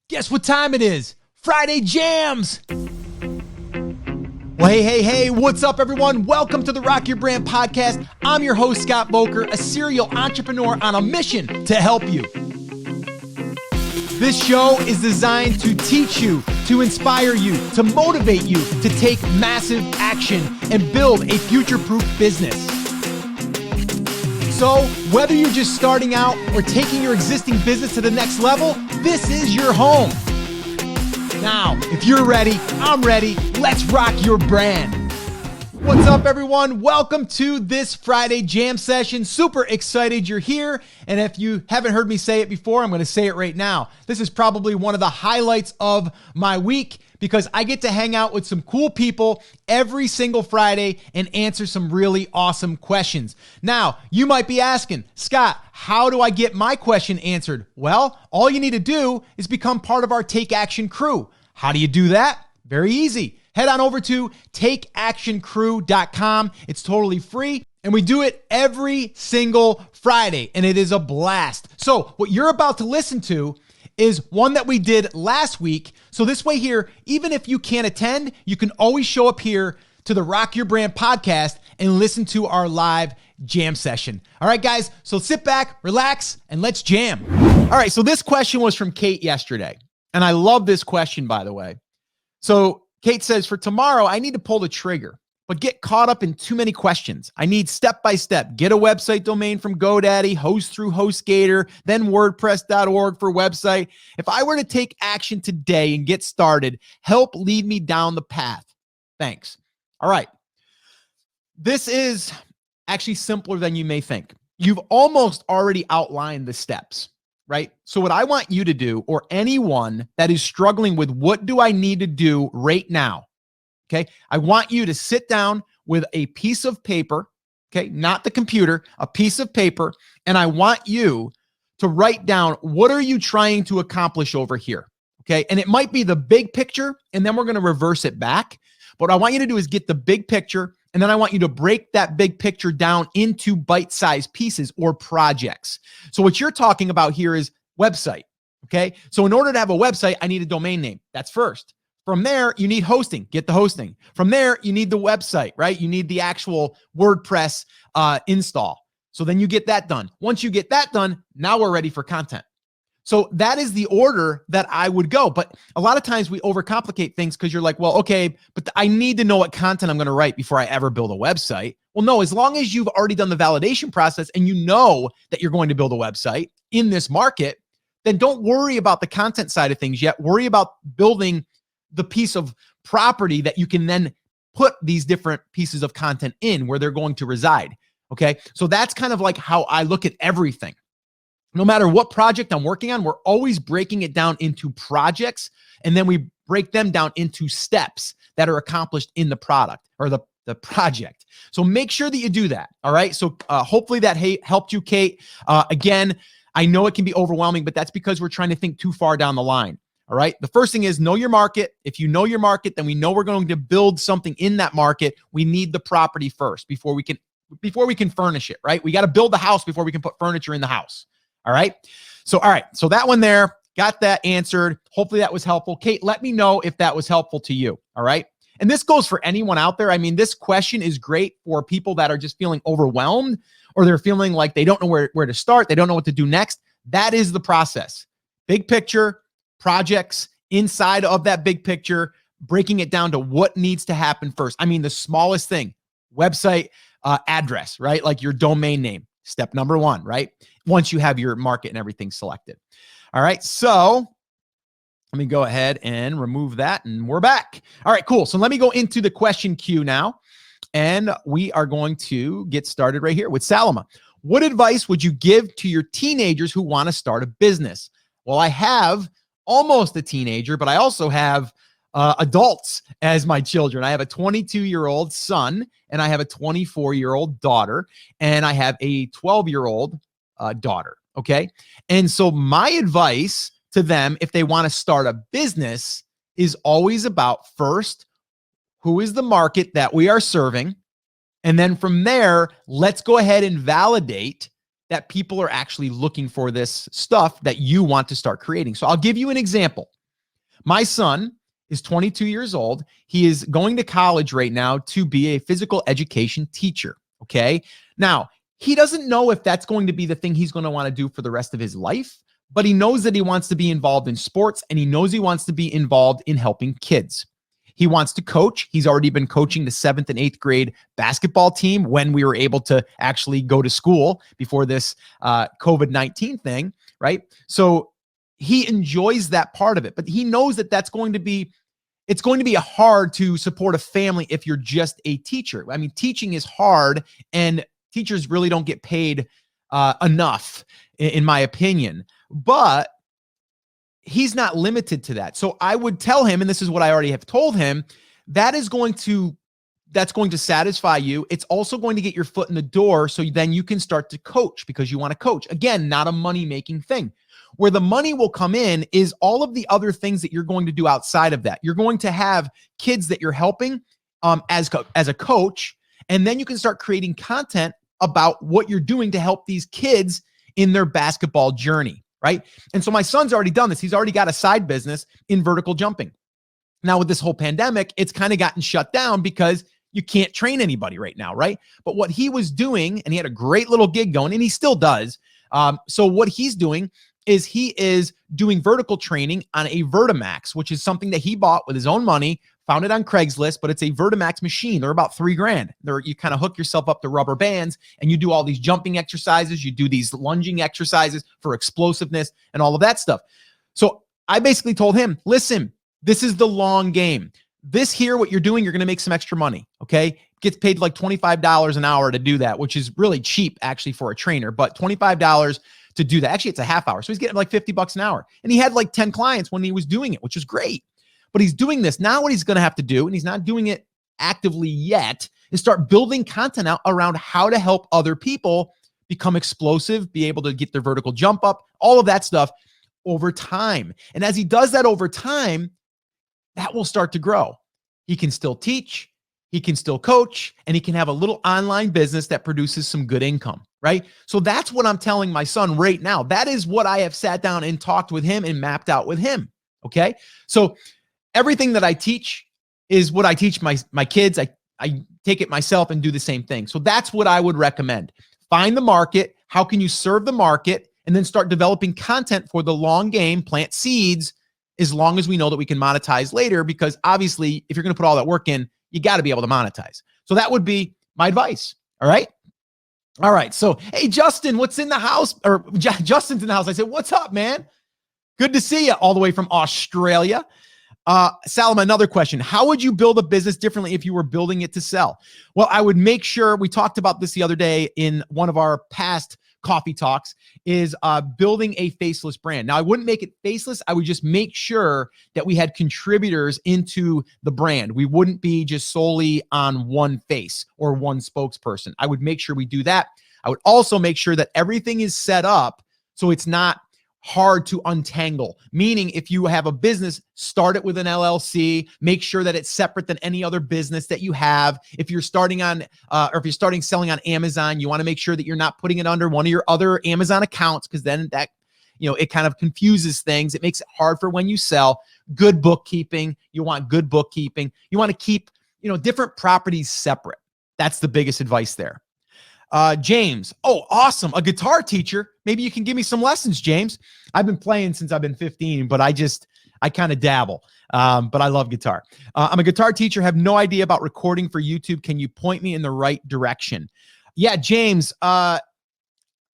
Guess what time it is? Friday Jams! Well, hey, what's up, everyone? Welcome to the Rock Your Brand Podcast. I'm your host, Scott Voker, a serial entrepreneur on a mission to help you. This show is designed to teach you, to inspire you, to motivate you to take massive action and build a future-proof business. So, whether you're just starting out or taking your existing business to the next level, this is your home. Now, if you're ready, I'm ready. Let's rock your brand. What's up, everyone? Welcome to this Friday Jam session. Super excited you're here. And if you haven't heard me say it before, I'm going to say it right now. This is probably one of the highlights of my week because I get to hang out with some cool people every single Friday and answer some really awesome questions. Now, you might be asking, Scott, how do I get my question answered? Well, all you need to do is become part of our Take Action crew. How do you do that? Very easy. Head on over to takeactioncrew.com. It's totally free, and we do it every single Friday, and it is a blast. So what you're about to listen to is one that we did last week. So this way here, even if you can't attend, you can always show up here to the Rock Your Brand podcast and listen to our live jam session. All right, guys, so sit back, relax, and let's jam. All right, so this question was from Kate yesterday, and I love this question, by the way. So Kate says, for tomorrow, I need to pull the trigger, but get caught up in too many questions. I need step-by-step, get a website domain from GoDaddy, host through Hostgator, then WordPress.org for website. If I were to take action today and get started, help lead me down the path. Thanks. All right. This is actually simpler than you may think. You've almost already outlined the steps, right? So what I want you to do, or anyone that is struggling with what do I need to do right now, okay? I want you to sit down with a piece of paper, okay? Not the computer, a piece of paper, and I want you to write down what are you trying to accomplish over here, okay? And it might be the big picture, and then we're going to reverse it back. But what I want you to do is get the big picture, and then I want you to break that big picture down into bite-sized pieces or projects. So what you're talking about here is website, okay? So in order to have a website, I need a domain name. That's first. From there, you need hosting. Get the hosting. From there, you need the website, right? You need the actual WordPress install. So then you get that done. Once you get that done, now we're ready for content. So that is the order that I would go. But a lot of times we overcomplicate things because you're like, well, okay, but I need to know what content I'm going to write before I ever build a website. Well, no, as long as you've already done the validation process and you know that you're going to build a website in this market, then don't worry about the content side of things yet. Worry about building the piece of property that you can then put these different pieces of content in where they're going to reside. Okay. So that's kind of like how I look at everything. No matter what project I'm working on, we're always breaking it down into projects, and then we break them down into steps that are accomplished in the product or the project. So make sure that you do that. All right. So hopefully that helped you, Kate. Again, I know it can be overwhelming, but that's because we're trying to think too far down the line. All right. The first thing is know your market. If you know your market, then we know we're going to build something in that market. We need the property first before we can furnish it, right? We got to build the house before we can put furniture in the house. All right. So that one there, got that answered. Hopefully that was helpful. Kate, let me know if that was helpful to you. All right. And this goes for anyone out there. I mean, this question is great for people that are just feeling overwhelmed or they're feeling like they don't know where to start. They don't know what to do next. That is the process. Big picture, projects inside of that big picture, breaking it down to what needs to happen first. I mean, the smallest thing, website address, right? Like your domain name. Step number one, right? Once you have your market and everything selected. All right. So let me go ahead and remove that and we're back. All right, cool. So let me go into the question queue now. And we are going to get started right here with Salama. What advice would you give to your teenagers who want to start a business? Well, I have almost a teenager, but I also have adults as my children. I have a 22-year-old son and I have a 24-year-old daughter and I have a 12-year-old daughter. Okay. And so my advice to them, if they want to start a business, is always about first, who is the market that we are serving? And then from there, let's go ahead and validate that people are actually looking for this stuff that you want to start creating. So I'll give you an example. My son is 22 years old. He is going to college right now to be a physical education teacher. Okay. Now, he doesn't know if that's going to be the thing he's going to want to do for the rest of his life, but he knows that he wants to be involved in sports, and he knows he wants to be involved in helping kids. He wants to coach. He's already been coaching the 7th and 8th grade basketball team when we were able to actually go to school before this COVID-19 thing, right? So he enjoys that part of it, but he knows that it's going to be hard to support a family if you're just a teacher. I mean, teaching is hard, and teachers really don't get paid enough, in my opinion. But he's not limited to that. So I would tell him, and this is what I already have told him, that's going to satisfy you. It's also going to get your foot in the door, so then you can start to coach because you want to coach. Again, not a money-making thing. Where the money will come in is all of the other things that you're going to do outside of that. You're going to have kids that you're helping as a coach, and then you can start creating content about what you're doing to help these kids in their basketball journey, right? And so my son's already done this. He's already got a side business in vertical jumping. Now with this whole pandemic, it's kind of gotten shut down because you can't train anybody right now, right? But what he was doing, and he had a great little gig going, and he still does. So what he's doing is he is doing vertical training on a Vertimax, which is something that he bought with his own money, found it on Craigslist, but it's a Vertimax machine. They're about $3,000. You kind of hook yourself up to rubber bands, and you do all these jumping exercises. You do these lunging exercises for explosiveness and all of that stuff. So I basically told him, listen, this is the long game. This here, what you're doing, you're going to make some extra money. Okay. Gets paid like $25 an hour to do that, which is really cheap actually for a trainer, but $25 to do that. Actually, it's a half hour. So he's getting like $50 an hour. And he had like 10 clients when he was doing it, which is great. But he's doing this. Now what he's going to have to do, and he's not doing it actively yet, is start building content out around how to help other people become explosive, be able to get their vertical jump up, all of that stuff over time. And as he does that over time, that will start to grow. He can still teach, he can still coach, and he can have a little online business that produces some good income, right? So that's what I'm telling my son right now. That is what I have sat down and talked with him and mapped out with him, okay? So everything that I teach is what I teach my kids. I take it myself and do the same thing. So that's what I would recommend. Find the market. How can you serve the market? And then start developing content for the long game, plant seeds, as long as we know that we can monetize later, because obviously if you're going to put all that work in, you got to be able to monetize. So that would be my advice. All right. All right. So, hey, Justin, what's in the house? Or Justin's in the house. I said, what's up, man? Good to see you all the way from Australia. Salam, another question. How would you build a business differently if you were building it to sell? Well, I would make sure, we talked about this the other day in one of our past coffee talks, is building a faceless brand. Now, I wouldn't make it faceless. I would just make sure that we had contributors into the brand. We wouldn't be just solely on one face or one spokesperson. I would make sure we do that. I would also make sure that everything is set up so it's not hard to untangle. Meaning, if you have a business, start it with an LLC, make sure that it's separate than any other business that you have. If you're starting on, or if you're starting selling on Amazon, you want to make sure that you're not putting it under one of your other Amazon accounts, because then that, it kind of confuses things. It makes it hard for when you sell. Good bookkeeping. You want good bookkeeping. You want to keep, different properties separate. That's the biggest advice there. James, oh, awesome. A guitar teacher. Maybe you can give me some lessons, James. I've been playing since I've been 15, but I kind of dabble. But I love guitar. I'm a guitar teacher, have no idea about recording for YouTube. Can you point me in the right direction? Yeah, James, I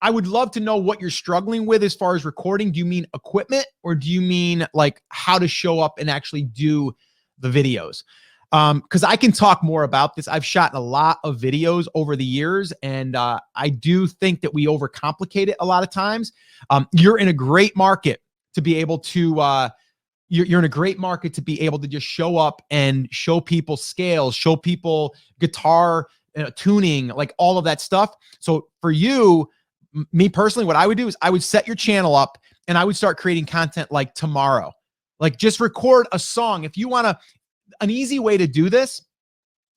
would love to know what you're struggling with as far as recording. Do you mean equipment, or do you mean like how to show up and actually do the videos? Because I can talk more about this. I've shot a lot of videos over the years, and I do think that we overcomplicate it a lot of times. You're in a great market to be able to, you're in a great market to be able to just show up and show people scales, show people guitar tuning, like all of that stuff. So for you, me personally, what I would do is I would set your channel up and I would start creating content like tomorrow. Like just record a song. If you want to, an easy way to do this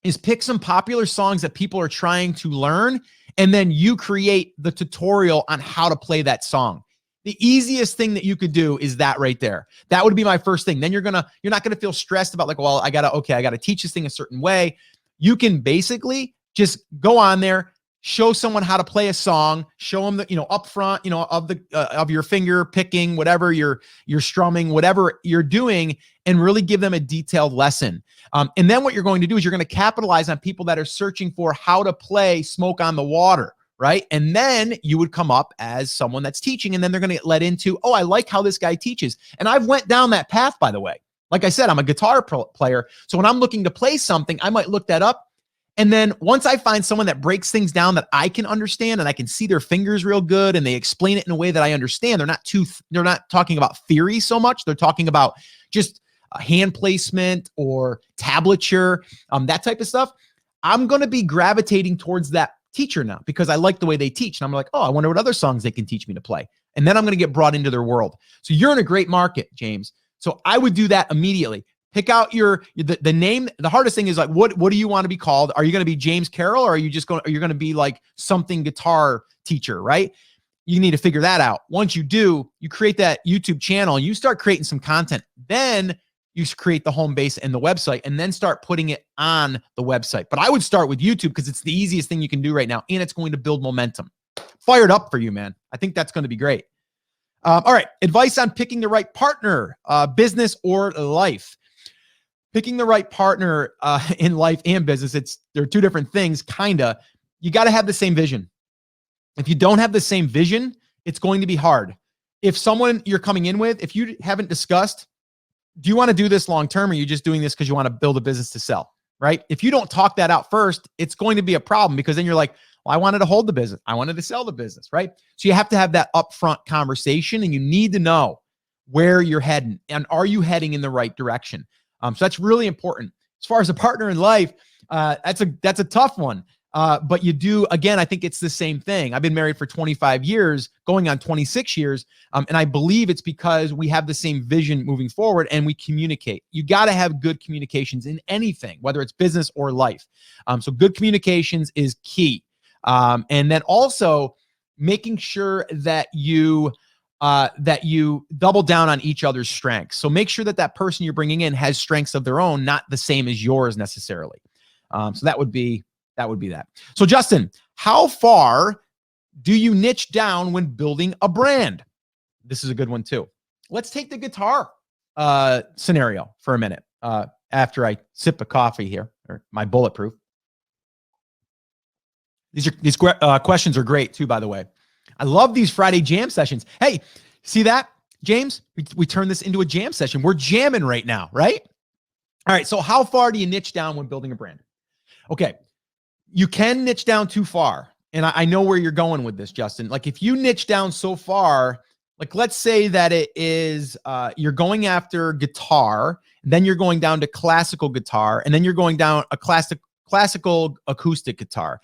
is pick some popular songs that people are trying to learn, and then you create the tutorial on how to play that song. The easiest thing that you could do is that right there. That would be my first thing. Then you're not going to feel stressed about like, well, I got to teach this thing a certain way. You can basically just go on there, show someone how to play a song, show them the, up front, of your finger picking, whatever you're strumming, whatever you're doing, and really give them a detailed lesson. And then what you're going to do is you're going to capitalize on people that are searching for how to play Smoke on the Water, right? And then you would come up as someone that's teaching, and then they're going to get led into, oh, I like how this guy teaches. And I've went down that path, by the way. Like I said, I'm a guitar player. So when I'm looking to play something, I might look that up. And then once I find someone that breaks things down that I can understand and I can see their fingers real good and they explain it in a way that I understand, they're not talking about theory so much. They're talking about just hand placement or tablature, that type of stuff. I'm going to be gravitating towards that teacher now because I like the way they teach. And I'm like, oh, I wonder what other songs they can teach me to play. And then I'm going to get brought into their world. So you're in a great market, James. So I would do that immediately. Pick out the name. The hardest thing is like, what do you want to be called? Are you going to be James Carroll, or are you going to be like something guitar teacher, right? You need to figure that out. Once you do, you create that YouTube channel and you start creating some content. Then you create the home base and the website, and then start putting it on the website. But I would start with YouTube because it's the easiest thing you can do right now, and it's going to build momentum. Fired up for you, man. I think that's going to be great. All right. Advice on picking the right partner, business or life. Picking the right partner in life and business, they're two different things, kinda. You got to have the same vision. If you don't have the same vision, it's going to be hard. If someone you're coming in with, if you haven't discussed, do you want to do this long-term, or are you just doing this because you want to build a business to sell, right? If you don't talk that out first, it's going to be a problem because then you're like, well, I wanted to hold the business. I wanted to sell the business, right? So you have to have that upfront conversation, and you need to know where you're heading and are you heading in the right direction? So that's really important. As far as a partner in life, that's a tough one. But you do, again, I think it's the same thing. I've been married for 25 years, going on 26 years. And I believe it's because we have the same vision moving forward and we communicate. You got to have good communications in anything, whether it's business or life. So good communications is key. And then also making sure that you double down on each other's strengths. So make sure that person you're bringing in has strengths of their own, not the same as yours necessarily. So that would be that. So Justin, how far do you niche down when building a brand? This is a good one too. Let's take the guitar scenario for a minute. After I sip a coffee here, or my bulletproof. These questions are great too, by the way. I love these Friday jam sessions. Hey, see that, James? We turned this into a jam session. We're jamming right now, right? All right, so how far do you niche down when building a brand? Okay, you can niche down too far. And I know where you're going with this, Justin. Like if you niche down so far, like let's say that it is, you're going after guitar, then you're going down to classical guitar, and then you're going down a classical acoustic guitar.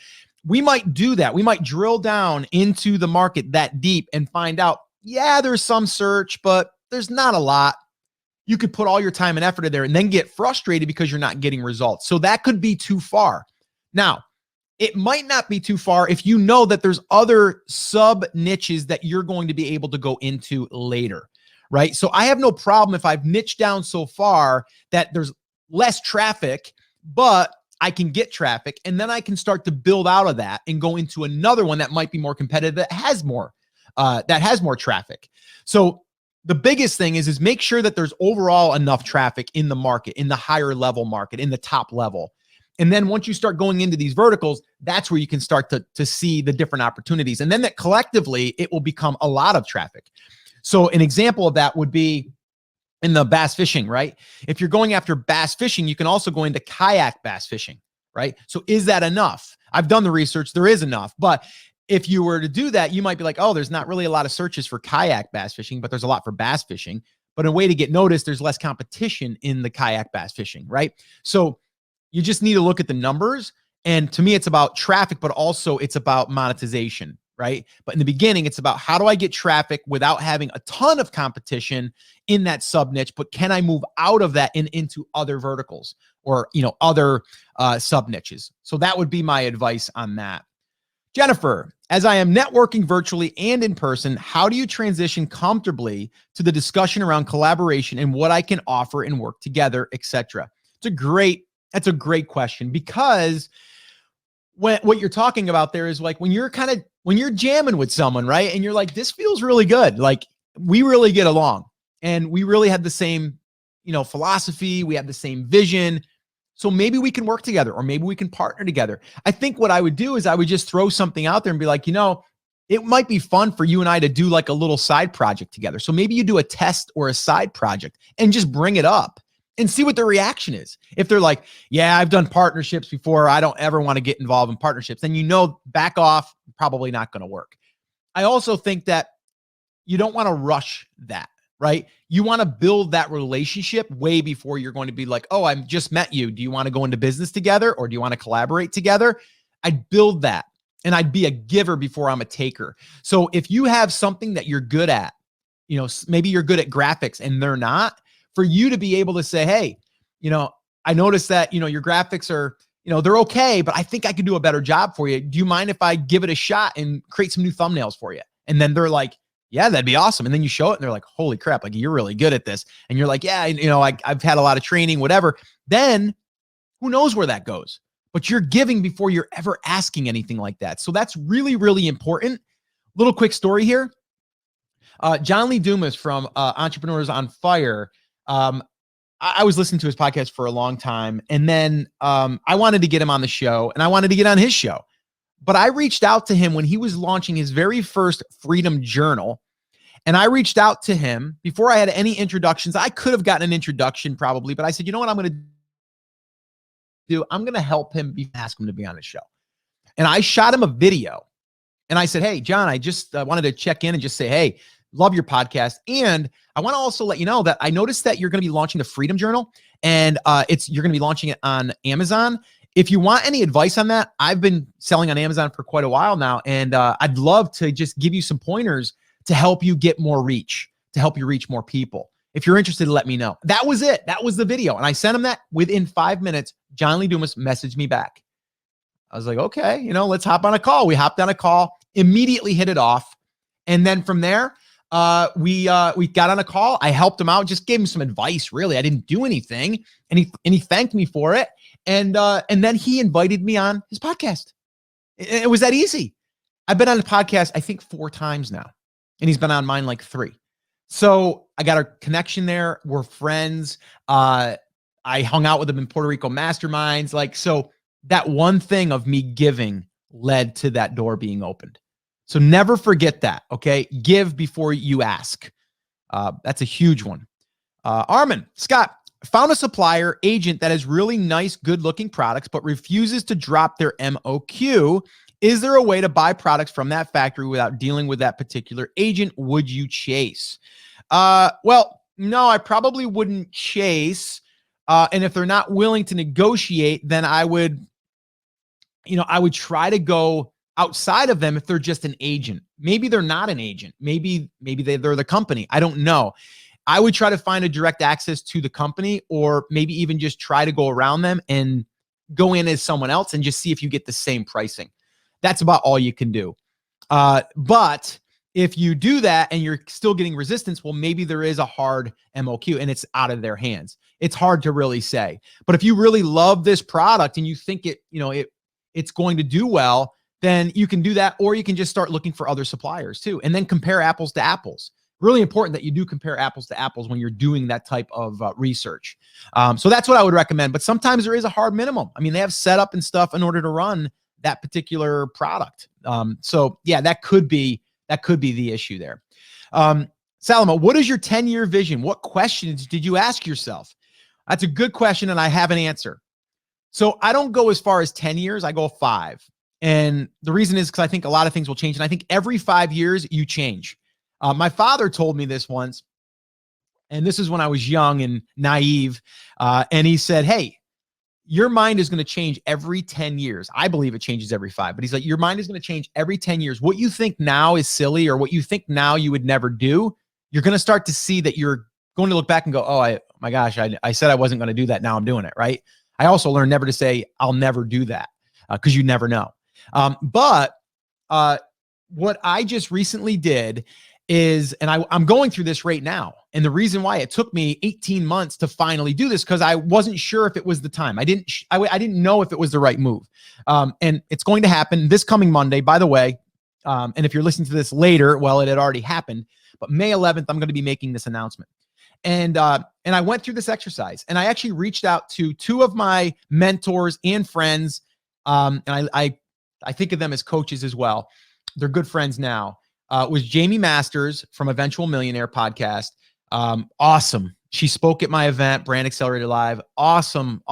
We might do that. We might drill down into the market that deep and find out, yeah, there's some search, but there's not a lot. You could put all your time and effort in there and then get frustrated because you're not getting results. So that could be too far. Now, it might not be too far if you know that there's other sub niches that you're going to be able to go into later, right? So I have no problem if I've niched down so far that there's less traffic, but I can get traffic, and then I can start to build out of that and go into another one that might be more competitive, that has more traffic. So the biggest thing is make sure that there's overall enough traffic in the market, in the higher level market, in the top level. And then once you start going into these verticals, that's where you can start to see the different opportunities. And then that collectively, it will become a lot of traffic. So an example of that would be in the bass fishing, right? If you're going after bass fishing, you can also go into kayak bass fishing, right? So is that enough? I've done the research. There is enough. But if you were to do that, you might be like, oh, there's not really a lot of searches for kayak bass fishing, but there's a lot for bass fishing. But a way to get noticed, there's less competition in the kayak bass fishing, right? So you just need to look at the numbers. And to me, it's about traffic, but also it's about monetization, right? But in the beginning, it's about how do I get traffic without having a ton of competition in that sub niche, but can I move out of that and into other verticals or, other sub niches? So that would be my advice on that. Jennifer, as I am networking virtually and in person, how do you transition comfortably to the discussion around collaboration and what I can offer and work together, etc.? That's a great question, because what you're talking about there is like when you're jamming with someone, right? And you're like, this feels really good. Like we really get along and we really have the same, philosophy. We have the same vision. So maybe we can work together or maybe we can partner together. I think what I would do is I would just throw something out there and be like, it might be fun for you and I to do like a little side project together. So maybe you do a test or a side project and just bring it up and see what their reaction is. If they're like, yeah, I've done partnerships before, I don't ever want to get involved in partnerships, then back off, probably not going to work. I also think that you don't want to rush that, right? You want to build that relationship way before you're going to be like, oh, I've just met you. Do you want to go into business together or do you want to collaborate together? I'd build that and I'd be a giver before I'm a taker. So if you have something that you're good at, maybe you're good at graphics and they're not, for you to be able to say, hey, I noticed that, your graphics are, they're okay, but I think I could do a better job for you. Do you mind if I give it a shot and create some new thumbnails for you? And then they're like, yeah, that'd be awesome. And then you show it and they're like, holy crap, like you're really good at this. And you're like, yeah, I've had a lot of training, whatever. Then who knows where that goes, but you're giving before you're ever asking anything like that. So that's really, really important. Little quick story here. John Lee Dumas from Entrepreneurs on Fire. I was listening to his podcast for a long time. And then I wanted to get him on the show and I wanted to get on his show. But I reached out to him when he was launching his very first Freedom Journal. And I reached out to him before I had any introductions. I could have gotten an introduction probably, but I said, you know what I'm going to do? I'm going to help him ask him to be on the show. And I shot him a video. And I said, hey, John, I just wanted to check in and just say, hey, love your podcast. And I want to also let you know that I noticed that you're going to be launching the Freedom Journal and you're going to be launching it on Amazon. If you want any advice on that, I've been selling on Amazon for quite a while now. And I'd love to just give you some pointers to help you get more reach, to help you reach more people. If you're interested, let me know. That was it. That was the video. And I sent him that. Within 5 minutes, John Lee Dumas messaged me back. I was like, okay, let's hop on a call. We hopped on a call, immediately hit it off. And then from there, we got on a call. I helped him out, just gave him some advice. Really, I didn't do anything, and he thanked me for it. And then he invited me on his podcast. It was that easy. I've been on the podcast, I think 4 times now, and he's been on mine like 3. So I got a connection there. We're friends. I hung out with him in Puerto Rico masterminds. So that one thing of me giving led to that door being opened. So never forget that, okay? Give before you ask. That's a huge one. Armin, Scott, found a supplier agent that has really nice, good-looking products, but refuses to drop their MOQ. Is there a way to buy products from that factory without dealing with that particular agent? Would you chase? Well, no, I probably wouldn't chase. And if they're not willing to negotiate, then I would try to go outside of them if they're just an agent. Maybe they're not an agent. Maybe they're the company. I don't know. I would try to find a direct access to the company, or maybe even just try to go around them and go in as someone else and just see if you get the same pricing. That's about all you can do. But if you do that and you're still getting resistance, well, maybe there is a hard MOQ and it's out of their hands. It's hard to really say. But if you really love this product and you think it's going to do well, then you can do that, or you can just start looking for other suppliers too, and then compare apples to apples. Really important that you do compare apples to apples when you're doing that type of research. So that's what I would recommend. But sometimes there is a hard minimum. I mean, they have setup and stuff in order to run that particular product. So yeah, that could be the issue there. Salama, what is your 10-year vision? What questions did you ask yourself? That's a good question, and I have an answer. So I don't go as far as 10 years. I go 5. And the reason is because I think a lot of things will change. And I think every 5 years you change. My father told me this once, and this is when I was young and naive. And he said, hey, your mind is going to change every 10 years. I believe it changes every 5, but he's like, your mind is going to change every 10 years. What you think now is silly or what you think now you would never do, you're going to start to see that you're going to look back and go, oh, my gosh, I said I wasn't going to do that. Now I'm doing it, right? I also learned never to say, I'll never do that, because you never know. But what I just recently did is, and I'm going through this right now. And the reason why it took me 18 months to finally do this, because I wasn't sure if it was the time. I didn't know if it was the right move. And it's going to happen this coming Monday, by the way. And if you're listening to this later, well, it had already happened, but May 11th, I'm going to be making this announcement. And I went through this exercise, and I actually reached out to 2 of my mentors and friends. And I think of them as coaches as well. They're good friends now. It was Jamie Masters from Eventual Millionaire podcast. Awesome. She spoke at my event, Brand Accelerator Live. Awesome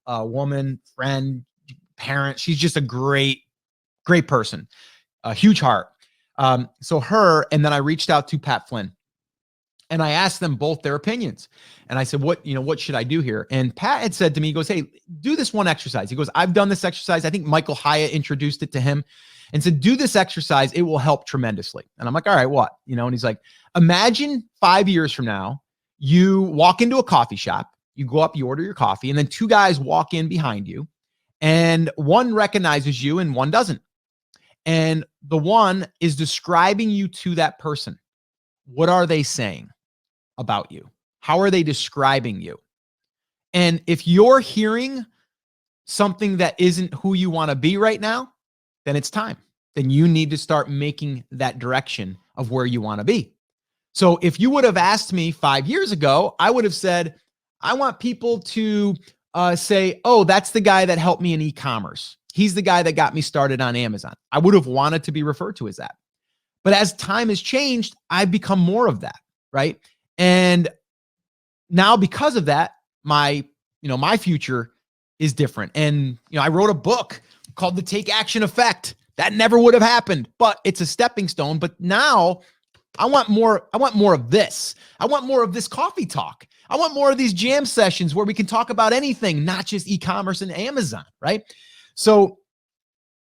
woman, friend, parent. She's just a great person, a huge heart. So her, and then I reached out to Pat Flynn, and I asked them both their opinions. And I said, what should I do here? And Pat had said to me, he goes, hey, do this one exercise. He goes, I've done this exercise. I think Michael Hyatt introduced it to him and said, do this exercise. It will help tremendously. And I'm like, all right, what? And he's like, imagine 5 years from now, you walk into a coffee shop, you go up, you order your coffee, and then 2 guys walk in behind you, and one recognizes you and one doesn't. And the one is describing you to that person. What are they saying about you? How are they describing you? And if you're hearing something that isn't who you want to be right now, then it's time. Then you need to start making that direction of where you want to be. So if you would have asked me 5 years ago, I would have said, I want people to say, oh, that's the guy that helped me in e-commerce. He's the guy that got me started on Amazon. I would have wanted to be referred to as that. But as time has changed, I've become more of that, right? And now because of that, my future is different. And, I wrote a book called The Take Action Effect. That never would have happened, but it's a stepping stone. But now I want more of this. I want more of this coffee talk. I want more of these jam sessions where we can talk about anything, not just e-commerce and Amazon, right? So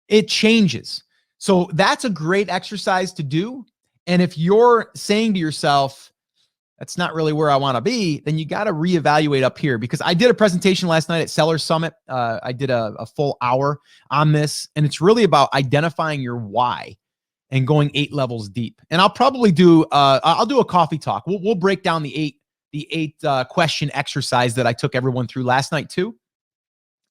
it changes. So that's a great exercise to do. And if you're saying to yourself, that's not really where I want to be, then you got to reevaluate up here, because I did a presentation last night at Sellers Summit. I did a full hour on this, and it's really about identifying your why and going 8 levels deep. And I'll probably do, I'll do a coffee talk. We'll break down the eight question exercise that I took everyone through last night too.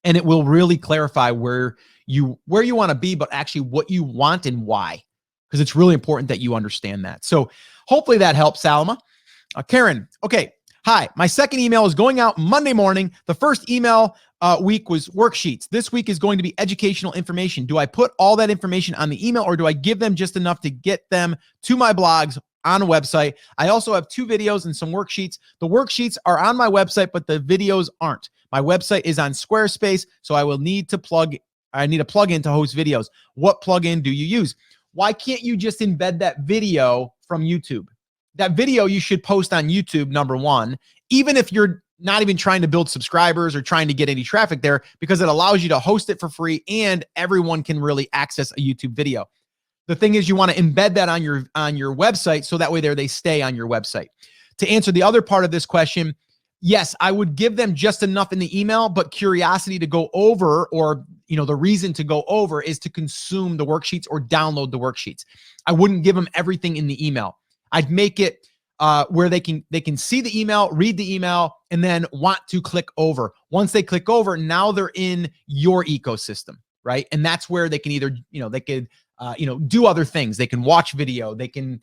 And it will really clarify where you want to be, but actually what you want and why, because it's really important that you understand that. So hopefully that helps, Salma. Karen, okay. Hi, my second email is going out Monday morning. The first email week was worksheets. This week is going to be educational information. Do I put all that information on the email, or do I give them just enough to get them to my blogs on a website? I also have 2 videos and some worksheets. The worksheets are on my website, but the videos aren't. My website is on Squarespace, so I need a plugin to host videos. What plugin do you use? Why can't you just embed that video from YouTube? That video you should post on YouTube, number one, even if you're not even trying to build subscribers or trying to get any traffic there, because it allows you to host it for free and everyone can really access a YouTube video. The thing is, you want to embed that on your website, so that way they stay on your website. To answer the other part of this question, yes, I would give them just enough in the email, but curiosity to go over, or the reason to go over is to consume the worksheets or download the worksheets. I wouldn't give them everything in the email. I'd make it where they can see the email, read the email, and then want to click over. Once they click over, now they're in your ecosystem, right? And that's where they can either, they could, do other things. They can watch video. They can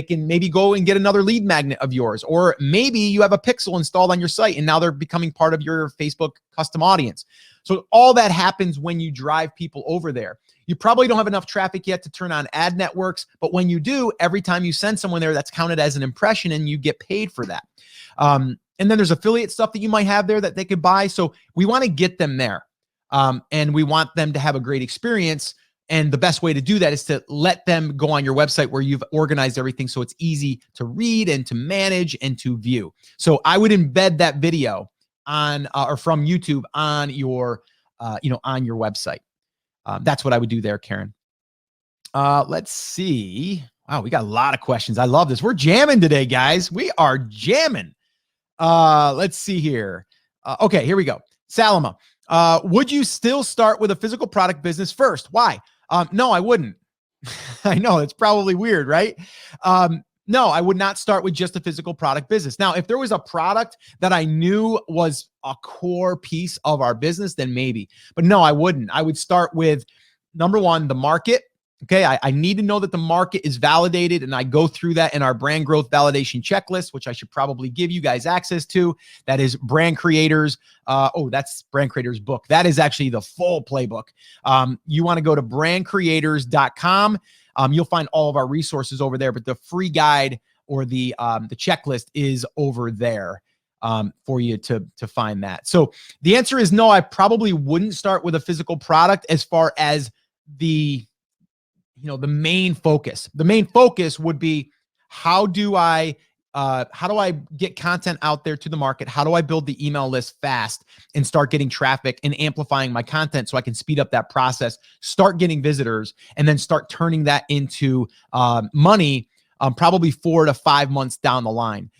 maybe go and get another lead magnet of yours, or maybe you have a pixel installed on your site and now they're becoming part of your Facebook custom audience. So all that happens when you drive people over there. You probably don't have enough traffic yet to turn on ad networks, but when you do, every time you send someone there, that's counted as an impression and you get paid for that. And then there's affiliate stuff that you might have there that they could buy. So we want to get them there. And we want them to have a great experience. And the best way to do that is to let them go on your website where you've organized everything so it's easy to read and to manage and to view. So I would embed that video on or from YouTube on your, on your website. That's what I would do there, Karen. Let's see. Wow, we got a lot of questions. I love this. We're jamming today, guys. We are jamming. Let's see here. Okay, here we go. Salama, would you still start with a physical product business first? Why? No, I wouldn't. I know it's probably weird, right? No, I would not start with just a physical product business. Now, if there was a product that I knew was a core piece of our business, then maybe. But no, I wouldn't. I would start with, number one, the market. Okay, I need to know that the market is validated, and I go through that in our brand growth validation checklist, which I should probably give you guys access to. That is Brand Creators. That's Brand Creators book. That is actually the full playbook. You want to go to brandcreators.com. You'll find all of our resources over there, but the free guide or the checklist is over there for you to find that. So the answer is no, I probably wouldn't start with a physical product as far as the main focus. The main focus would be, how do I get content out there to the market? How do I build the email list fast and start getting traffic and amplifying my content so I can speed up that process, start getting visitors, and then start turning that into money probably 4 to 5 months down the line.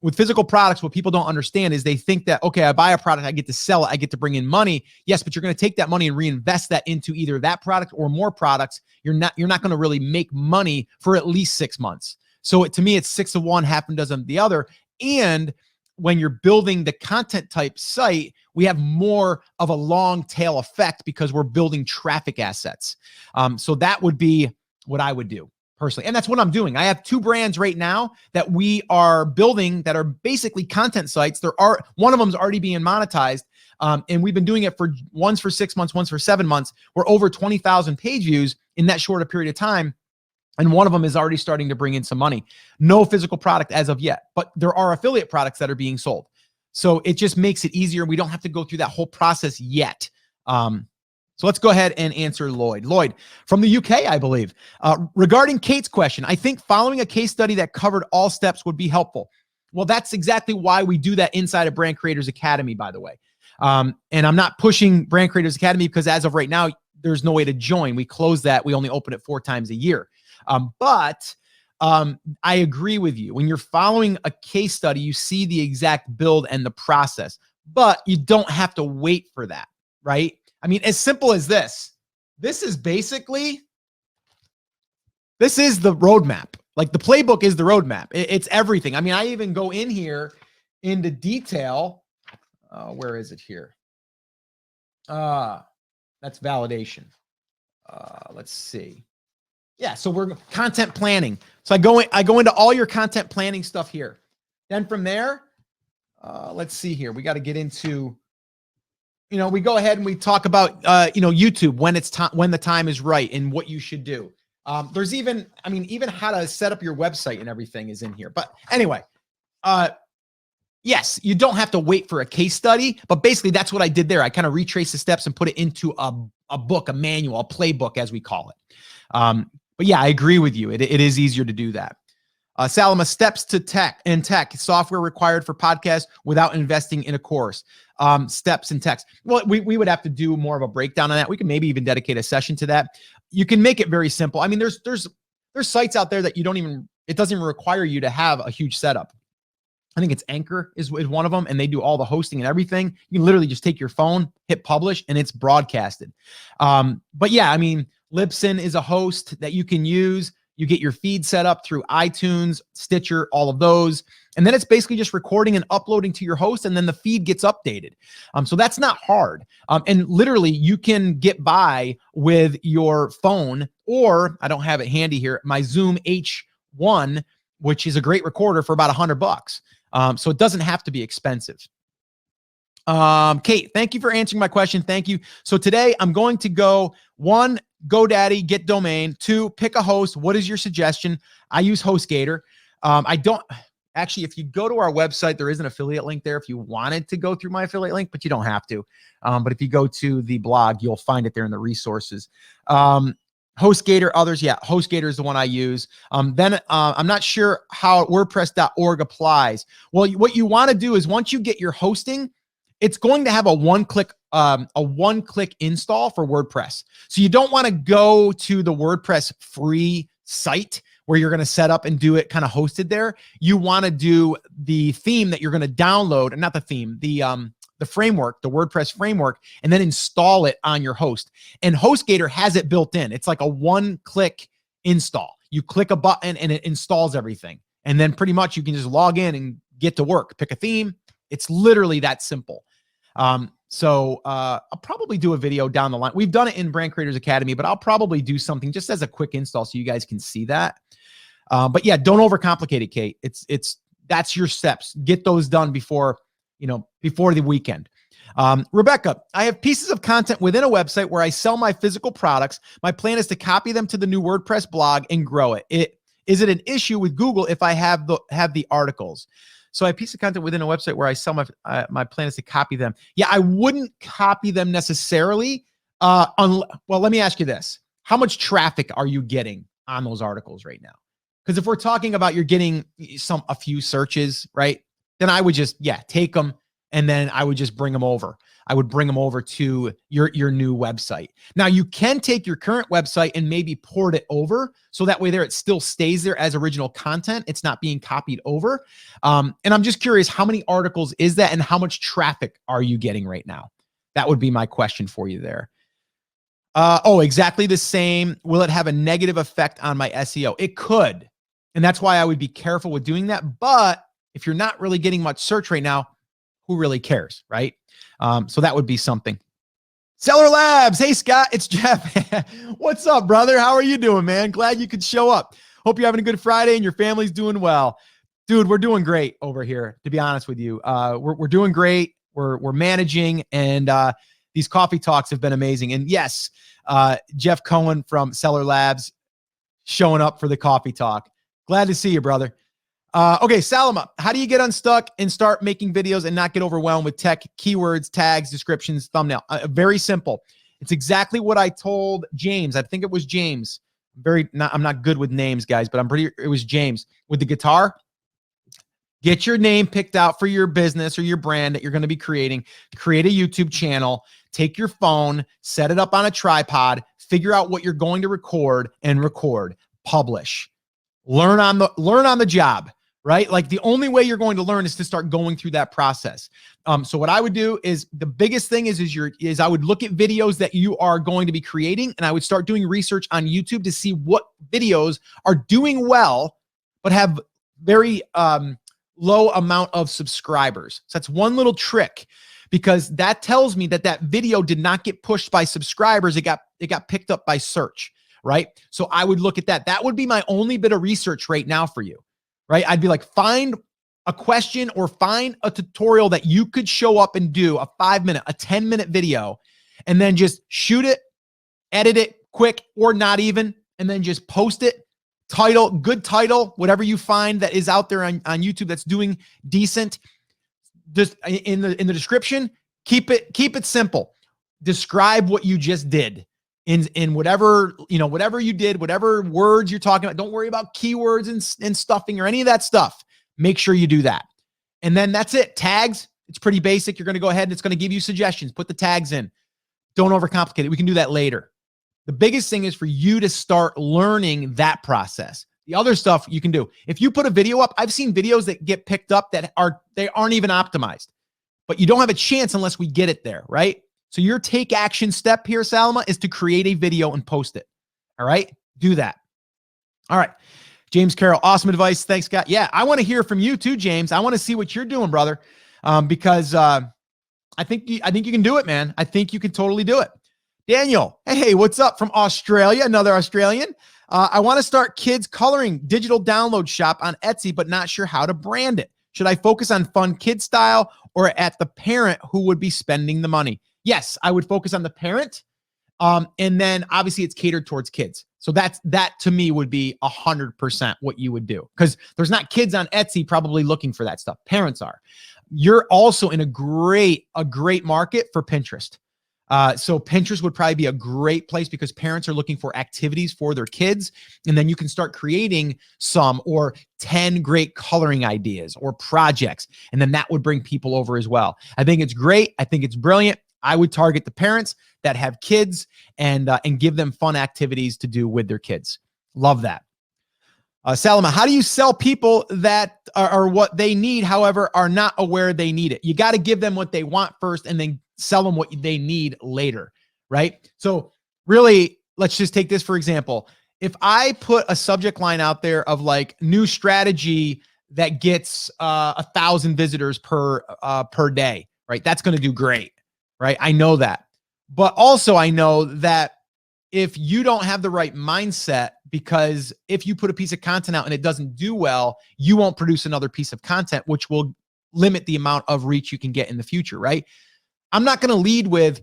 With physical products, what people don't understand is they think that, okay, I buy a product, I get to sell it, I get to bring in money. Yes, but you're going to take that money and reinvest that into either that product or more products. You're not going to really make money for at least 6 months. So to me, it's 6 of one, half a dozen of the other. And when you're building the content type site, we have more of a long tail effect because we're building traffic assets. So that would be what I would do personally. And that's what I'm doing. I have 2 brands right now that we are building that are basically content sites. One of them is already being monetized. And we've been doing it one's for 6 months, one's for 7 months. We're over 20,000 page views in that short a period of time. And one of them is already starting to bring in some money. No physical product as of yet, but there are affiliate products that are being sold. So it just makes it easier. We don't have to go through that whole process yet. So let's go ahead and answer Lloyd. Lloyd from the UK, I believe. Regarding Kate's question, I think following a case study that covered all steps would be helpful. Well, that's exactly why we do that inside of Brand Creators Academy, by the way. And I'm not pushing Brand Creators Academy because as of right now, there's no way to join. We close that. We only open it 4 times a year. But I agree with you. When you're following a case study, you see the exact build and the process, but you don't have to wait for that, right? I mean, as simple as this. This is the roadmap. Like the playbook is the roadmap. It's everything. I mean, I even go in here into detail. Where is it here? That's validation. Let's see. Yeah, so we're content planning. So I go into all your content planning stuff here. Then from there, let's see here. We got to get into, we go ahead and we talk about, YouTube when the time is right and what you should do. There's even how to set up your website and everything is in here. But anyway, yes, you don't have to wait for a case study, but basically that's what I did there. I kind of retraced the steps and put it into a book, a manual, a playbook, as we call it. But yeah, I agree with you. It is easier to do that. Salama, steps to tech software required for podcasts without investing in a course. Steps in text. Well, we would have to do more of a breakdown on that. We can maybe even dedicate a session to that. You can make it very simple. I mean, there's sites out there that it doesn't even require you to have a huge setup. I think it's Anchor is one of them, and they do all the hosting and everything. You can literally just take your phone, hit publish, and it's broadcasted. But yeah, I mean, Libsyn is a host that you can use. You get your feed set up through iTunes, Stitcher, all of those. And then it's basically just recording and uploading to your host, and then the feed gets updated. So that's not hard. And literally, you can get by with your phone, or I don't have it handy here, my Zoom H1, which is a great recorder for about $100. So it doesn't have to be expensive. Kate, thank you for answering my question. Thank you. So today I'm going to go 1, GoDaddy, get domain. 2, pick a host. What is your suggestion? I use Hostgator. If you go to our website, there is an affiliate link there if you wanted to go through my affiliate link, but you don't have to. But if you go to the blog, you'll find it there in the resources. Hostgator, others. Yeah, Hostgator is the one I use. Then I'm not sure how WordPress.org applies. Well, what you want to do is once you get your hosting, it's going to have a one-click install for WordPress. So you don't want to go to the WordPress free site where you're going to set up and do it kind of hosted there. You want to do the theme that you're going to download, and not the theme, the framework, the WordPress framework, and then install it on your host. And Hostgator has it built in. It's like a one-click install. You click a button and it installs everything. And then pretty much you can just log in and get to work. Pick a theme. It's literally that simple. So I'll probably do a video down the line. We've done it in Brand Creators Academy, but I'll probably do something just as a quick install so you guys can see that. But yeah, don't overcomplicate it, Kate. That's your steps. Get those done before the weekend. Rebecca, I have pieces of content within a website where I sell my physical products. My plan is to copy them to the new WordPress blog and grow it. Is it an issue with Google if I have the articles? So I have a piece of content within a website where I sell my plan is to copy them. Yeah, I wouldn't copy them necessarily. Well, let me ask you this. How much traffic are you getting on those articles right now? Because if we're talking about you're getting a few searches, right? Then I would just, take them and then I would just bring them over. I would bring them over to your new website. Now you can take your current website and maybe port it over. So that way it still stays there as original content. It's not being copied over. And I'm just curious, how many articles is that and how much traffic are you getting right now? That would be my question for you there. Exactly the same. Will it have a negative effect on my SEO? It could. And that's why I would be careful with doing that. But if you're not really getting much search right now, who really cares, right? So that would be something. Seller Labs. Hey, Scott, it's Jeff. What's up, brother? How are you doing, man? Glad you could show up. Hope you're having a good Friday and your family's doing well. Dude, we're doing great over here, to be honest with you. We're doing great. We're managing, and these coffee talks have been amazing. And yes, Jeff Cohen from Seller Labs showing up for the coffee talk. Glad to see you, brother. Okay, Salama, how do you get unstuck and start making videos and not get overwhelmed with tech, keywords, tags, descriptions, thumbnail? Very simple. It's exactly what I told James. I think it was James. I'm not good with names, guys, but it was James with the guitar. Get your name picked out for your business or your brand that you're going to be creating. Create a YouTube channel. Take your phone, set it up on a tripod, figure out what you're going to record, and record. Publish. Learn on the job, right? Like the only way you're going to learn is to start going through that process. So what I would do is the biggest thing is I would look at videos that you are going to be creating, and I would start doing research on YouTube to see what videos are doing well, but have very low amount of subscribers. So that's one little trick, because that tells me that video did not get pushed by subscribers. It got picked up by search. Right? So I would look at that. That would be my only bit of research right now for you, right? I'd be like, find a question or find a tutorial that you could show up and do a 5-minute, a 10-minute video, and then just shoot it, edit it quick or not even, and then just post it. Good title, whatever you find that is out there on YouTube that's doing decent. Just in the description, keep it simple. Describe what you just did. In whatever you did, whatever words you're talking about. Don't worry about keywords and stuffing or any of that stuff. Make sure you do that. And then that's it. Tags, it's pretty basic. You're going to go ahead and it's going to give you suggestions. Put the tags in. Don't overcomplicate it. We can do that later. The biggest thing is for you to start learning that process. The other stuff you can do. If you put a video up, I've seen videos that get picked up that aren't even optimized. But you don't have a chance unless we get it there, right? So your take action step here, Salma, is to create a video and post it. All right? Do that. All right. James Carroll, awesome advice. Thanks, Scott. Yeah, I want to hear from you too, James. I want to see what you're doing, brother, because I think you can do it, man. I think you can totally do it. Daniel, hey, what's up from Australia? Another Australian. I want to start kids coloring digital download shop on Etsy, but not sure how to brand it. Should I focus on fun kid style or at the parent who would be spending the money? Yes, I would focus on the parent. And then obviously it's catered towards kids. So that to me would be 100% what you would do, because there's not kids on Etsy probably looking for that stuff. Parents are. You're also in a great market for Pinterest. So Pinterest would probably be a great place because parents are looking for activities for their kids. And then you can start creating some or 10 great coloring ideas or projects. And then that would bring people over as well. I think it's great. I think it's brilliant. I would target the parents that have kids and give them fun activities to do with their kids. Love that. Salama, how do you sell people that are what they need, however, are not aware they need it? You got to give them what they want first and then sell them what they need later, right? So really, let's just take this for example. If I put a subject line out there of like new strategy that gets 1,000 visitors per day, right? That's going to do great, right? I know that. But also I know that if you don't have the right mindset, because if you put a piece of content out and it doesn't do well, you won't produce another piece of content, which will limit the amount of reach you can get in the future, right? I'm not going to lead with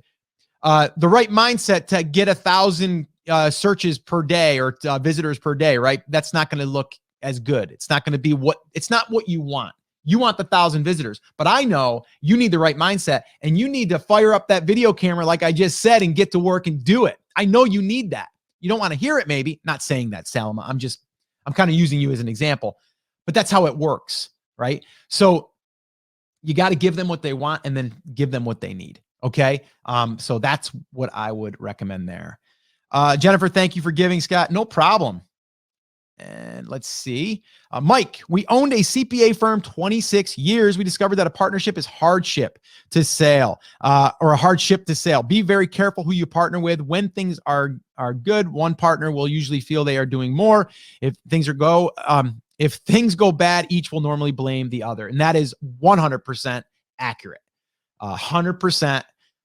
the right mindset to get 1,000 searches per day or visitors per day, right? That's not going to look as good. It's not going to be it's not what you want. You want the 1,000 visitors, but I know you need the right mindset and you need to fire up that video camera, like I just said, and get to work and do it. I know you need that. You don't want to hear it, maybe. Not saying that, Salama. I'm kind of using you as an example, but that's how it works, right? So you got to give them what they want and then give them what they need. Okay. So that's what I would recommend there. Jennifer, thank you for giving, Scott. No problem. And let's see. Mike, we owned a CPA firm 26 years. We discovered that a partnership is hardship to sale or a hardship to sale. Be very careful who you partner with. When things are good, one partner will usually feel they are doing more. If things go bad, each will normally blame the other. And that is 100% accurate. 100%.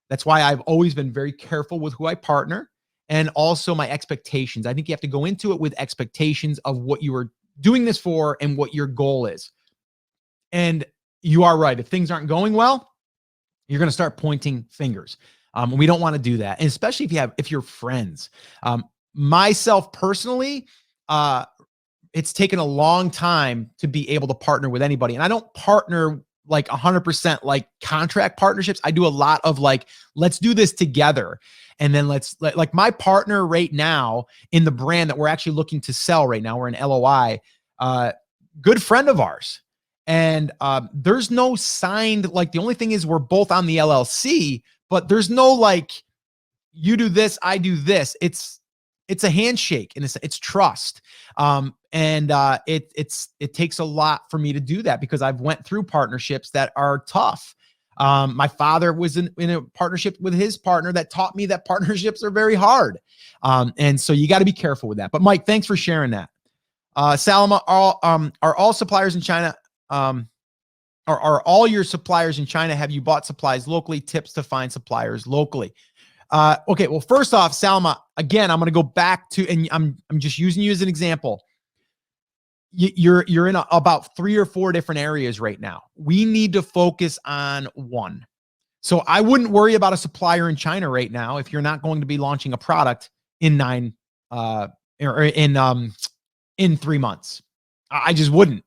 That's why I've always been very careful with who I partner. And also my expectations. I think you have to go into it with expectations of what you are doing this for and what your goal is. And you are right. If things aren't going well, you're going to start pointing fingers. We don't want to do that. And especially if you're friends. Myself personally, it's taken a long time to be able to partner with anybody. And I don't partner like 100% like contract partnerships. I do a lot of like, let's do this together. And then like my partner right now in the brand that we're actually looking to sell right now, we're in LOI, good friend of ours. And there's no signed, like the only thing is we're both on the LLC, but there's no like, you do this, I do this. It's a handshake and it's trust. It takes a lot for me to do that because I've went through partnerships that are tough. My father was in a partnership with his partner that taught me that partnerships are very hard. And so you got to be careful with that. But Mike, thanks for sharing that. Salama, are all suppliers in China, are all your suppliers in China? Have you bought supplies locally? Tips to find suppliers locally. Okay. Well, first off, Salma, again, I'm going to go back to, and I'm just using you as an example. You're in about 3 or 4 different areas right now. We need to focus on one. So I wouldn't worry about a supplier in China right now if you're not going to be launching a product in 3 months. I just wouldn't.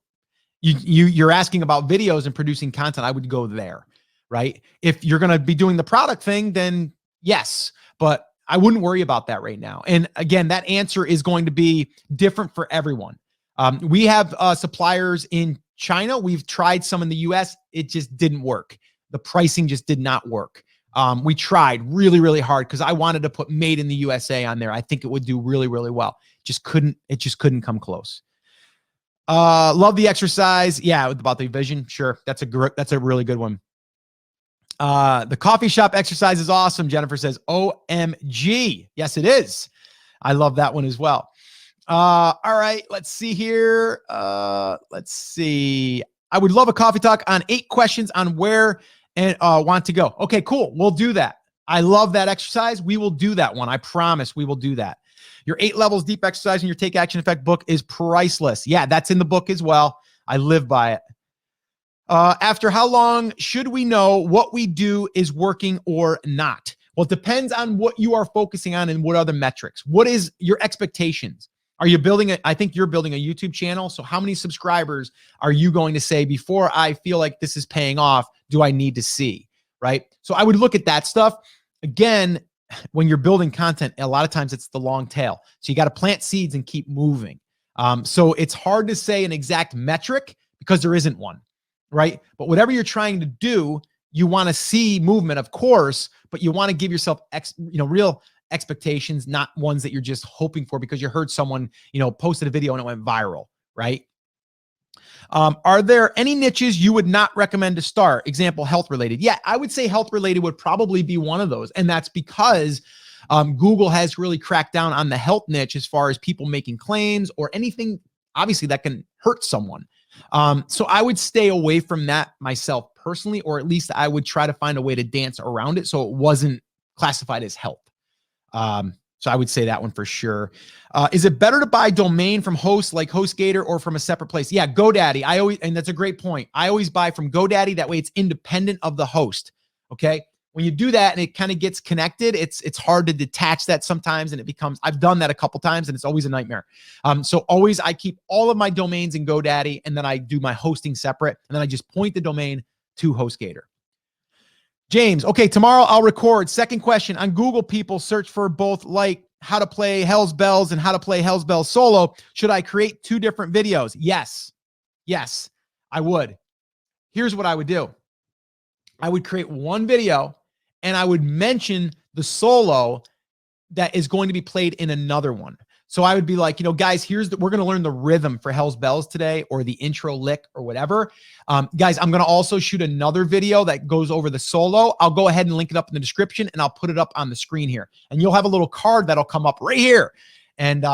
You're asking about videos and producing content. I would go there, right? If you're going to be doing the product thing, then yes, but I wouldn't worry about that right now. And again, that answer is going to be different for everyone. We have suppliers in China. We've tried some in the US. It just didn't work. The pricing just did not work. We tried really, really hard because I wanted to put made in the USA on there. I think it would do really, really well. It just couldn't come close. Love the exercise. Yeah, about the vision. Sure. That's a really good one. The coffee shop exercise is awesome. Jennifer says, OMG. Yes, it is. I love that one as well. All right, let's see here. Let's see. I would love a coffee talk on 8 questions on where and want to go. Okay, cool. We'll do that. I love that exercise. We will do that one. I promise we will do that. Your 8 levels deep exercise in your Take Action Effect book is priceless. Yeah, that's in the book as well. I live by it. After how long should we know what we do is working or not? Well, it depends on what you are focusing on and what other metrics. What is your expectations? Are you building I think you're building a YouTube channel. So how many subscribers are you going to say before I feel like this is paying off, do I need to see, right? So I would look at that stuff. again, when you're building content, a lot of times it's the long tail. So you got to plant seeds and keep moving. So it's hard to say an exact metric because there isn't one, right? But whatever you're trying to do, you want to see movement, of course, but you want to give yourself real expectations, not ones that you're just hoping for because you heard someone, posted a video and it went viral, right? Are there any niches you would not recommend to start? Example, health related. Yeah, I would say health related would probably be one of those. And that's because Google has really cracked down on the health niche as far as people making claims or anything, obviously, that can hurt someone. So I would stay away from that myself personally, or at least I would try to find a way to dance around it so it wasn't classified as health. So I would say that one for sure. Is it better to buy domain from hosts like Hostgator or from a separate place? Yeah, GoDaddy. And that's a great point. I always buy from GoDaddy. That way it's independent of the host. Okay. When you do that and it kind of gets connected, it's hard to detach that sometimes. And it becomes, I've done that a couple times and it's always a nightmare. So always I keep all of my domains in GoDaddy and then I do my hosting separate. And then I just point the domain to Hostgator. James, okay, tomorrow I'll record. Second question, on Google, people search for both like how to play Hell's Bells and how to play Hell's Bells solo. Should I create 2 different videos? Yes, I would. Here's what I would do. I would create one video and I would mention the solo that is going to be played in another one. So I would be like, guys, we're going to learn the rhythm for Hell's Bells today, or the intro lick or whatever. Guys, I'm going to also shoot another video that goes over the solo. I'll go ahead and link it up in the description and I'll put it up on the screen here. And you'll have a little card that'll come up right here. And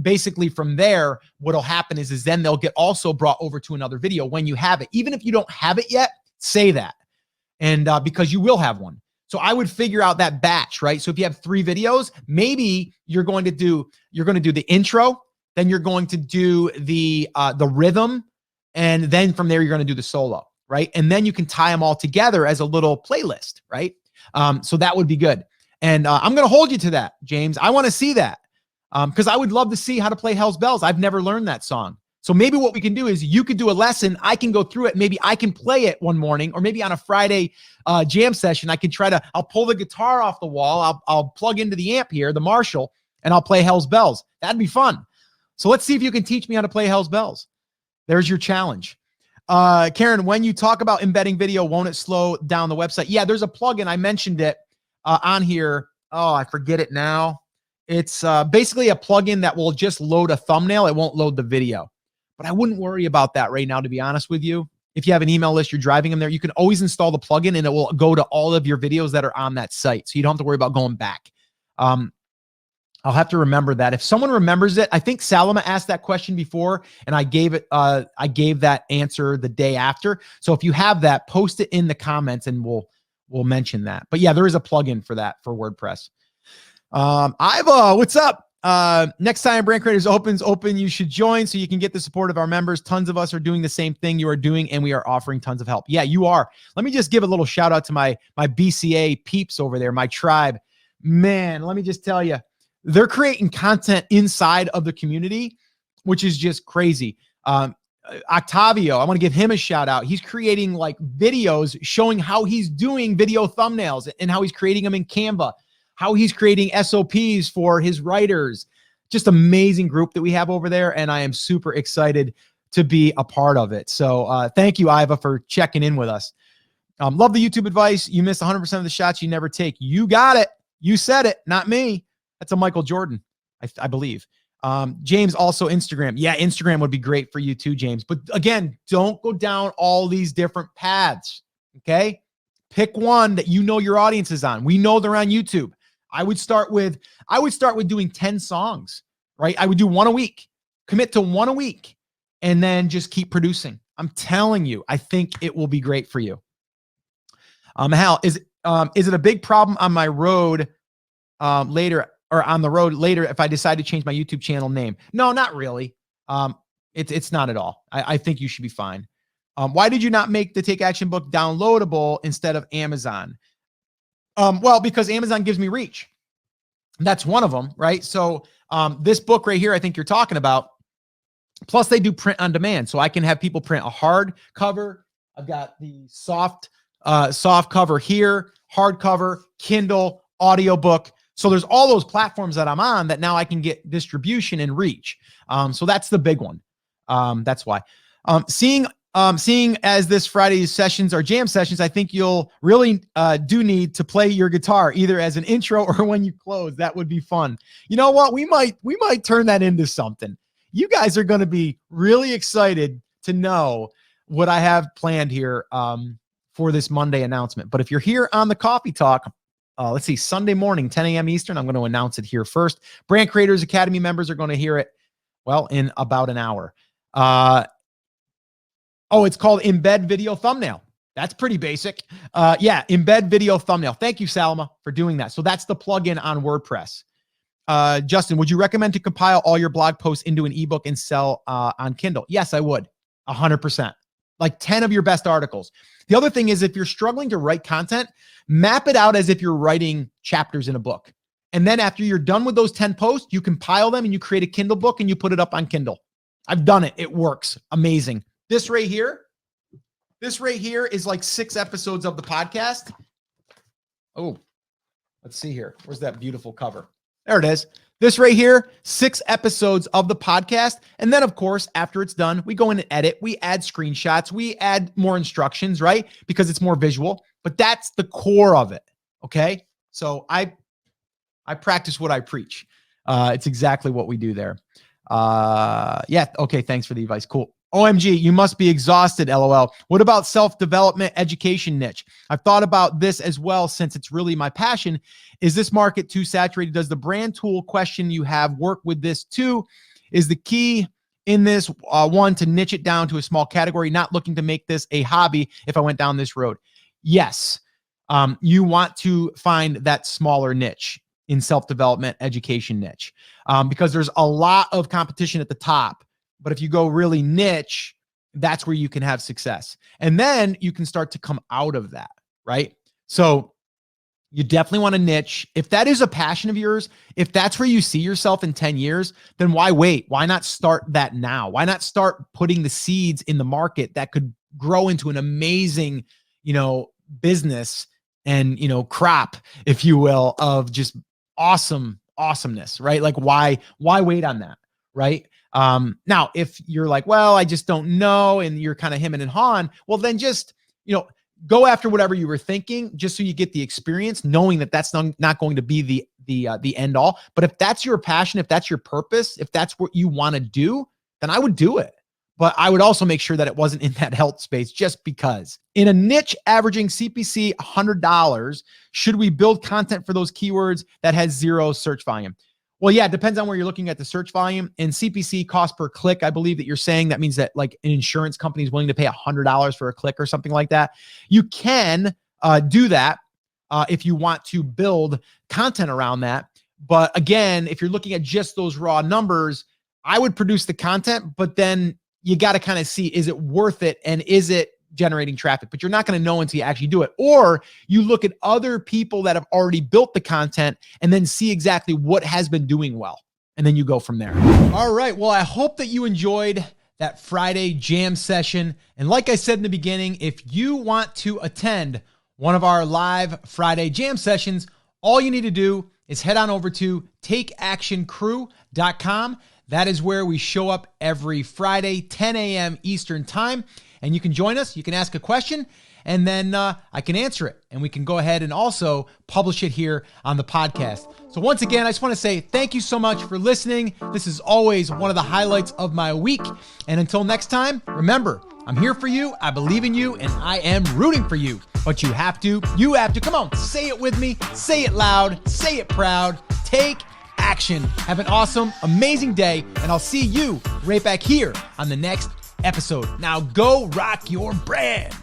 basically from there, what'll happen is then they'll get also brought over to another video when you have it. Even if you don't have it yet, say that. And because you will have one. So I would figure out that batch, right? So if you have 3 videos, maybe you're going to do the intro, then you're going to do the rhythm, and then from there you're going to do the solo, right? And then you can tie them all together as a little playlist, right? So that would be good. And I'm going to hold you to that, James. I want to see that because I would love to see how to play Hell's Bells. I've never learned that song. So maybe what we can do is you could do a lesson. I can go through it. Maybe I can play it one morning, or maybe on a Friday jam session, I'll pull the guitar off the wall. I'll plug into the amp here, the Marshall, and I'll play Hell's Bells. That'd be fun. So let's see if you can teach me how to play Hell's Bells. There's your challenge. Karen, when you talk about embedding video, won't it slow down the website? Yeah, there's a plugin. I mentioned it on here. Oh, I forget it now. It's basically a plugin that will just load a thumbnail. It won't load the video. But I wouldn't worry about that right now, to be honest with you. If you have an email list, you're driving them there, you can always install the plugin and it will go to all of your videos that are on that site. So you don't have to worry about going back. I'll have to remember that. If someone remembers it, I think Salama asked that question before and I gave that answer the day after. So if you have that, post it in the comments and we'll mention that. But yeah, there is a plugin for that for WordPress. Iva, what's up? Next time Brand Creators opens open, you should join so you can get the support of our members. Tons of us are doing the same thing you are doing, and we are offering tons of help. Yeah, you are. Let me just give a little shout out to my BCA peeps over there, my tribe. Man, let me just tell you, they're creating content inside of the community, which is just crazy. Octavio, I want to give him a shout out. He's creating like videos showing how he's doing video thumbnails and how he's creating them in Canva, how he's creating SOPs for his writers. Just amazing group that we have over there. And I am super excited to be a part of it. So thank you, Iva, for checking in with us. Love the YouTube advice. You miss 100% of the shots you never take. You got it. You said it, not me. That's a Michael Jordan, I believe. James, also Instagram. Yeah, Instagram would be great for you too, James. But again, don't go down all these different paths, okay? Pick one that you know your audience is on. We know they're on YouTube. I would start with doing 10 songs, right? I would do one a week, commit to one a week, and then just keep producing. I'm telling you, I think it will be great for you. Hal, is it a big problem on my road later, or on the road later if I decide to change my YouTube channel name? No, not really. It's not at all. I think you should be fine. Why did you not make the Take Action book downloadable instead of Amazon? Well, because Amazon gives me reach. That's one of them, right? So this book right here, I think you're talking about, plus they do print on demand. So I can have people print a hard cover. I've got the soft cover here, hardcover, Kindle, audiobook. So there's all those platforms that I'm on that now I can get distribution and reach. So that's the big one. That's why. Seeing as this Friday's sessions are jam sessions, I think you'll really do need to play your guitar either as an intro or when you close. That would be fun. You know what? We might turn that into something. You guys are going to be really excited to know what I have planned here for this Monday announcement. But if you're here on the Coffee Talk, let's see, Sunday morning, 10 a.m. Eastern, I'm going to announce it here first. Brand Creators Academy members are going to hear it, well, in about an hour. It's called Embed Video Thumbnail. That's pretty basic. Yeah, Embed Video Thumbnail. Thank you, Salma, for doing that. So that's the plugin on WordPress. Justin, would you recommend to compile all your blog posts into an ebook and sell on Kindle? Yes, I would. 100%. Like 10 of your best articles. The other thing is if you're struggling to write content, map it out as if you're writing chapters in a book. And then after you're done with those 10 posts, you compile them and you create a Kindle book and you put it up on Kindle. I've done it. It works. Amazing. This right here is like 6 episodes of the podcast. Oh, let's see here. Where's that beautiful cover? There it is. This right here, 6 episodes of the podcast. And then, of course, after it's done, we go in and edit. We add screenshots. We add more instructions, right? Because it's more visual. But that's the core of it, okay? So I practice what I preach. It's exactly what we do there. Yeah, okay, thanks for the advice. Cool. OMG, you must be exhausted, LOL. What about self-development education niche? I've thought about this as well since it's really my passion. Is this market too saturated? Does the brand tool question you have work with this too? Is the key in this one to niche it down to a small category, not looking to make this a hobby if I went down this road? Yes, you want to find that smaller niche in self-development education niche because there's a lot of competition at the top. But if you go really niche, that's where you can have success. And then you can start to come out of that, right? So you definitely want to niche. If that is a passion of yours, if that's where you see yourself in 10 years, then why wait? Why not start that now? Why not start putting the seeds in the market that could grow into an amazing, business and, crop, if you will, of just awesomeness, right? Like why wait on that, right? Now, if you're like, well, I just don't know, and you're kind of hemming and hawing, well, then just, go after whatever you were thinking, just so you get the experience, knowing that that's not going to be the end all. But if that's your passion, if that's your purpose, if that's what you want to do, then I would do it. But I would also make sure that it wasn't in that health space just because. In a niche averaging CPC $100, should we build content for those keywords that has 0 search volume? Well, yeah, it depends on where you're looking at the search volume. In CPC, cost per click, I believe that you're saying that means that like an insurance company is willing to pay $100 for a click or something like that. You can do that if you want to build content around that. But again, if you're looking at just those raw numbers, I would produce the content, but then you got to kind of see, is it worth it? And is it generating traffic? But you're not going to know until you actually do it. Or you look at other people that have already built the content and then see exactly what has been doing well. And then you go from there. All right. Well, I hope that you enjoyed that Friday jam session. And like I said in the beginning, if you want to attend one of our live Friday jam sessions, all you need to do is head on over to takeactioncrew.com. That is where we show up every Friday, 10 a.m. Eastern time. And you can join us. You can ask a question, and then I can answer it. And we can go ahead and also publish it here on the podcast. So once again, I just want to say thank you so much for listening. This is always one of the highlights of my week. And until next time, remember, I'm here for you. I believe in you, and I am rooting for you. But you have to, come on, say it with me. Say it loud. Say it proud. Take action. Have an awesome, amazing day. And I'll see you right back here on the next episode. Now go rock your brand.